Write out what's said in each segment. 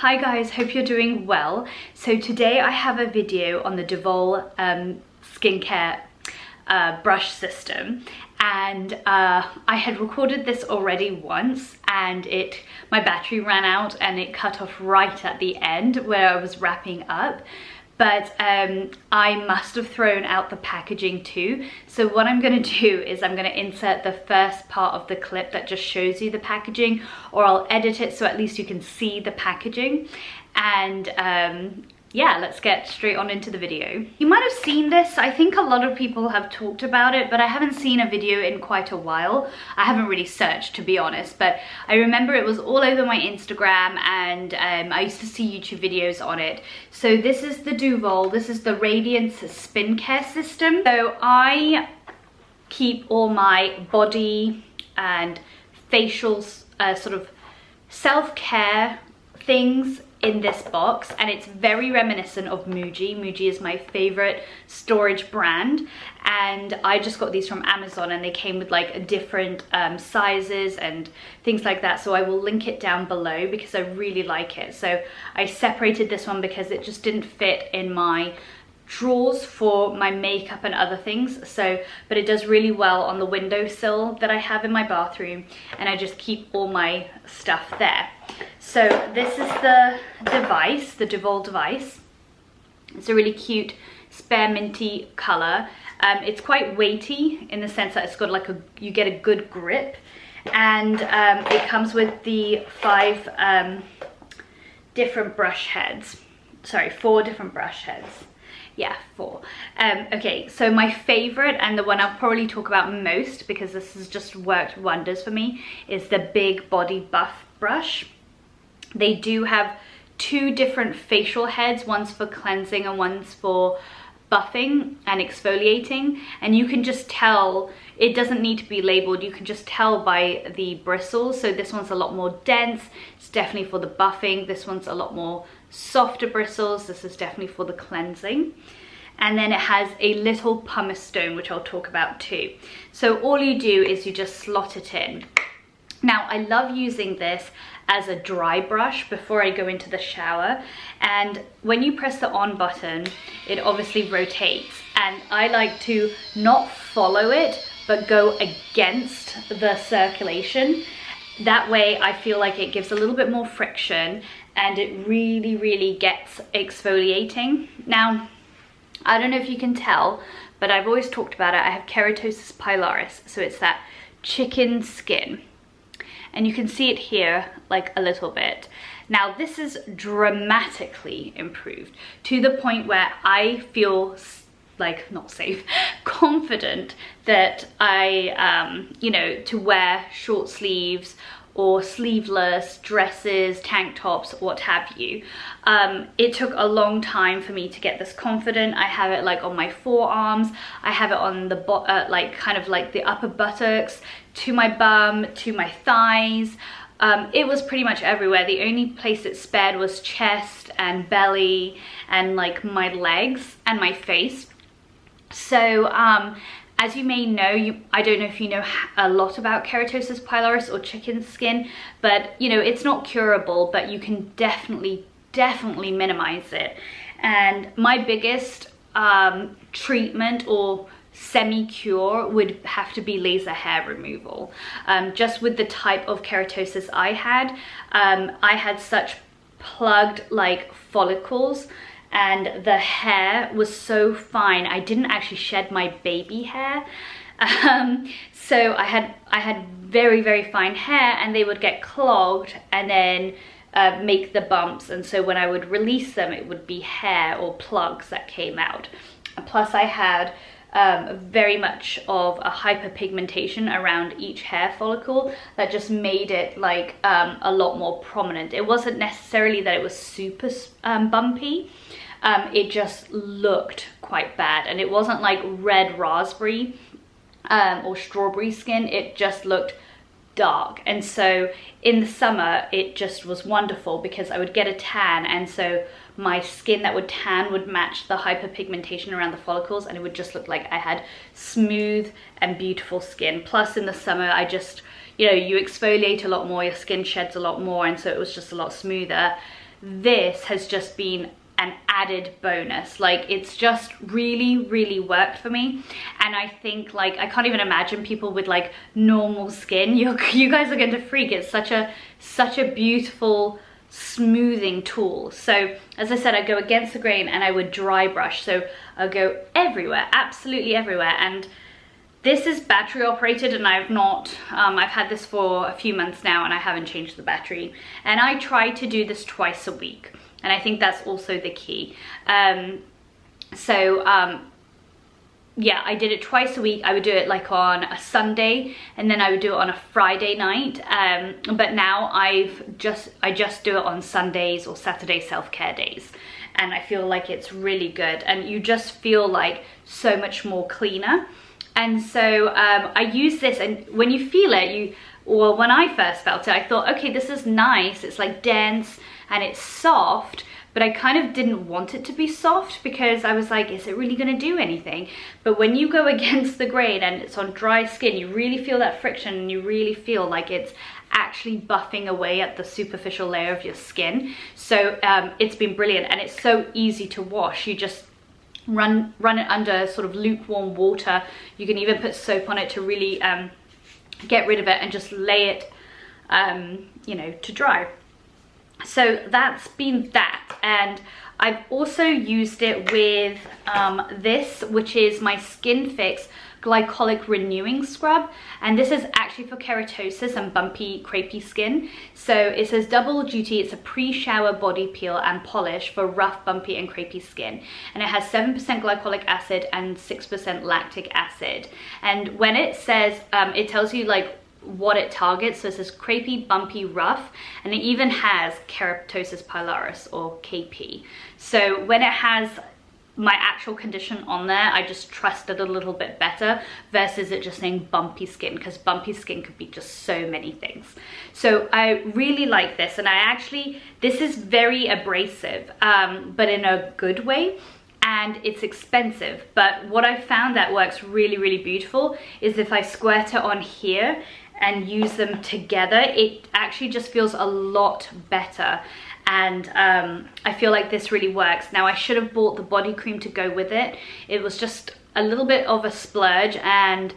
Hi guys, hope you're doing well. So today I have a video on the Duvolle skincare brush system, and I had recorded this already once and my battery ran out and it cut off right at the end where I was wrapping up. But I must have thrown out the packaging too. So what I'm gonna do is I'm gonna insert the first part of the clip that just shows you the packaging, or I'll edit it so at least you can see the packaging. And yeah, let's get straight on into the video. You might have seen this. I think a lot of people have talked about it, but I haven't seen a video in quite a while. I haven't really searched, to be honest, but I remember it was all over my Instagram, and I used to see YouTube videos on it. So this is the Duvolle, this is the Radiance skincare system. So I keep all my body and facial sort of self-care things in this box, and it's very reminiscent of Muji. Muji is my favorite storage brand, and I just got these from Amazon, and they came with like different sizes and things like that, so I will link it down below because I really like it. So I separated this one because it just didn't fit in my drawers for my makeup and other things, but it does really well on the windowsill that I have in my bathroom, and I just keep all my stuff there. So this is the device, the Duvolle device. It's a really cute spare minty color. It's quite weighty in the sense that it's got like you get a good grip, and it comes with the 5 different brush heads. Sorry, 4 different brush heads. Yeah, 4. Okay, so my favorite, and the one I'll probably talk about most because this has just worked wonders for me, is the Big Body Buff brush. They do have 2 different facial heads, one's for cleansing and one's for buffing and exfoliating, and you can just tell, it doesn't need to be labeled, you can just tell by the bristles. So this one's a lot more dense, it's definitely for the buffing. This one's a lot more softer bristles, this is definitely for the cleansing. And then it has a little pumice stone, which I'll talk about too. So all you do is you just slot it in. Now I love using this as a dry brush before I go into the shower, and when you press the on button it obviously rotates, and I like to not follow it but go against the circulation. That way I feel like it gives a little bit more friction and it really gets exfoliating. Now I don't know if you can tell, but I've always talked about it. I have keratosis pilaris, so it's that chicken skin, and you can see it here like a little bit. Now this is dramatically improved to the point where I feel like, not safe, confident that I, you know, to wear short sleeves or sleeveless dresses, tank tops, what have you. It took a long time for me to get this confident. I have it like on my forearms, I have it on the like kind of like the upper buttocks, to my bum, to my thighs. It was pretty much everywhere. The only place it spared was chest and belly and like my legs and my face. So as you may know, I don't know if you know a lot about keratosis pilaris or chicken skin, but you know, it's not curable, but you can definitely minimize it. And my biggest treatment or semi-cure would have to be laser hair removal. Just with the type of keratosis I had such plugged like follicles, and the hair was so fine. I didn't actually shed my baby hair. So I had very fine hair, and they would get clogged and then make the bumps, and so when I would release them it would be hair or plugs that came out. Plus I had very much of a hyperpigmentation around each hair follicle that just made it like a lot more prominent. It wasn't necessarily that it was super bumpy, it just looked quite bad, and it wasn't like red raspberry or strawberry skin, it just looked dark. And so in the summer it just was wonderful because I would get a tan, and so my skin that would tan would match the hyperpigmentation around the follicles, and it would just look like I had smooth and beautiful skin. Plus in the summer I just, you know, you exfoliate a lot more, your skin sheds a lot more, and so it was just a lot smoother. this has just been an added bonus. Like, it's just really worked for me. And I think, like, I can't even imagine people with like normal skin. You guys are going to freak. It's such a beautiful smoothing tool. So as I said, I go against the grain and I would dry brush. So I'll go everywhere, absolutely everywhere. And this is battery operated, and I've had this for a few months now and I haven't changed the battery. And I try to do this twice a week. And I think that's also the key. Yeah, I did it twice a week. I would do it like on a Sunday, and then I would do it on a Friday night. But now I just do it on Sundays or Saturday self-care days. And I feel like it's really good. And you just feel like so much more cleaner. And so I use this, and when you feel it, or when I first felt it, I thought, okay, this is nice. It's like dense and it's soft, but I kind of didn't want it to be soft because I was like, is it really gonna do anything? But when you go against the grain and it's on dry skin, you really feel that friction, and you really feel like it's actually buffing away at the superficial layer of your skin. So it's been brilliant, and it's so easy to wash. You just run it under sort of lukewarm water. You can even put soap on it to really get rid of it, and just lay it, you know, to dry. So that's been that. And I've also used it with this, which is my SkinFix Glycolic Renewing Scrub. And this is actually for keratosis and bumpy, crepey skin. So it says double duty. It's a pre-shower body peel and polish for rough, bumpy and crepey skin. And it has 7% glycolic acid and 6% lactic acid. And when it says, it tells you like what it targets. So it says crepey, bumpy, rough, and it even has keratosis pilaris, or KP. So when it has my actual condition on there, I just trust it a little bit better versus it just saying bumpy skin, because bumpy skin could be just so many things. So I really like this, and this is very abrasive, but in a good way. And it's expensive, but what I found that works really beautiful is if I squirt it on here and use them together, it actually just feels a lot better. And I feel like this really works. Now, I should have bought the body cream to go with it. It was just a little bit of a splurge, and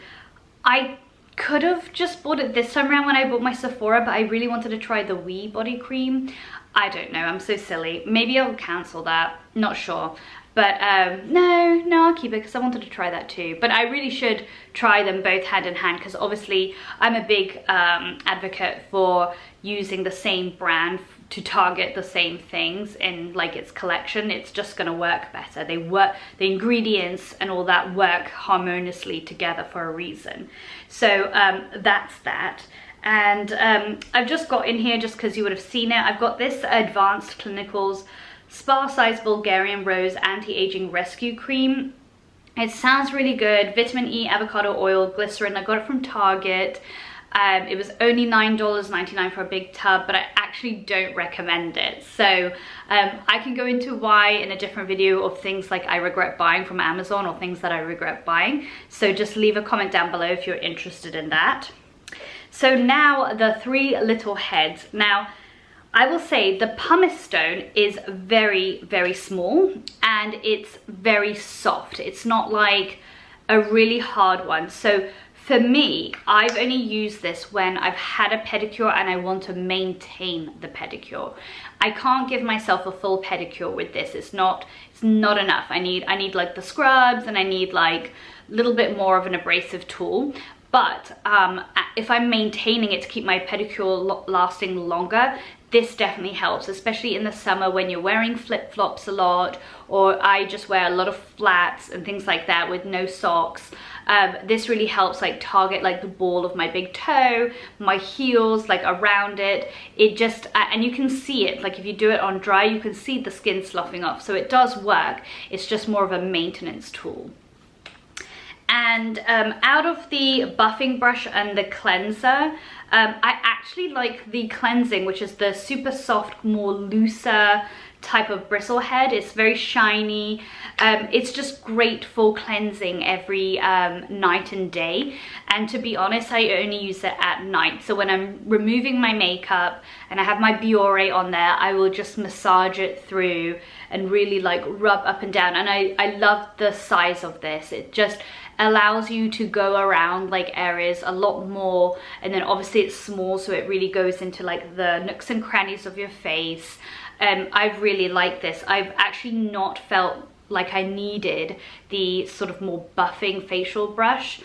I could have just bought it this time around when I bought my Sephora, but I really wanted to try the Wee body cream. I don't know, I'm so silly. Maybe I'll cancel that, not sure. But no, I'll keep it because I wanted to try that too. But I really should try them both hand in hand, because obviously I'm a big advocate for using the same brand to target the same things in like its collection. It's just gonna work better. The ingredients and all that work harmoniously together for a reason. So that's that. And I've just got in here, just because you would have seen it, I've got this Advanced Clinicals Spa Size Bulgarian Rose Anti-Aging Rescue Cream. It sounds really good. Vitamin E, avocado oil, glycerin. I got it from Target. It was only $9.99 for a big tub, but I actually don't recommend it. So I can go into why in a different video of things like I regret buying from Amazon, or things that I regret buying. So just leave a comment down below if you're interested in that. So now the 3 little heads. Now, I will say the pumice stone is very small, and it's very soft. It's not like a really hard one. So for me, I've only used this when I've had a pedicure and I want to maintain the pedicure. I can't give myself a full pedicure with this. It's not enough. I need like the scrubs, and I need like a little bit more of an abrasive tool. But if I'm maintaining it to keep my pedicure lasting longer, this definitely helps, especially in the summer when you're wearing flip-flops a lot, or I just wear a lot of flats and things like that with no socks. This really helps like target like the ball of my big toe, my heels, like around it. It just, and you can see it, like if you do it on dry, you can see the skin sloughing off. So it does work. It's just more of a maintenance tool. And out of the buffing brush and the cleanser, I actually like the cleansing, which is the super soft, more looser type of bristle head. It's very shiny. It's just great for cleansing every night and day. And to be honest, I only use it at night. So when I'm removing my makeup and I have my Biore on there, I will just massage it through and really like rub up and down. And I love the size of this. It just allows you to go around like areas a lot more, and then obviously it's small, so it really goes into like the nooks and crannies of your face. I really like this. I've actually not felt like I needed the sort of more buffing facial brush,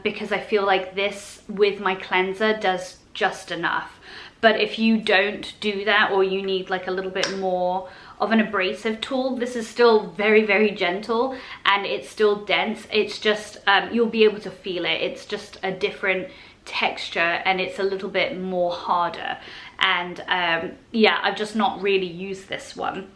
because I feel like this with my cleanser does just enough. But if you don't do that, or you need like a little bit more of an abrasive tool, this is still very, very gentle and it's still dense. It's just, you'll be able to feel it. It's just a different texture and it's a little bit more harder. And yeah, I've just not really used this one.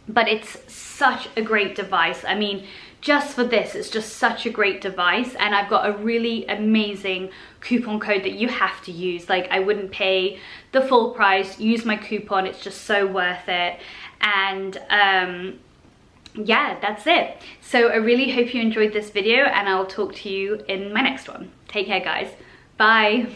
But it's such a great device. I mean, just for this, it's just such a great device. And I've got a really amazing coupon code that you have to use. Like, I wouldn't pay the full price. Use my coupon, it's just so worth it. And yeah, that's it. So I really hope you enjoyed this video, and I'll talk to you in my next one. Take care, guys. Bye.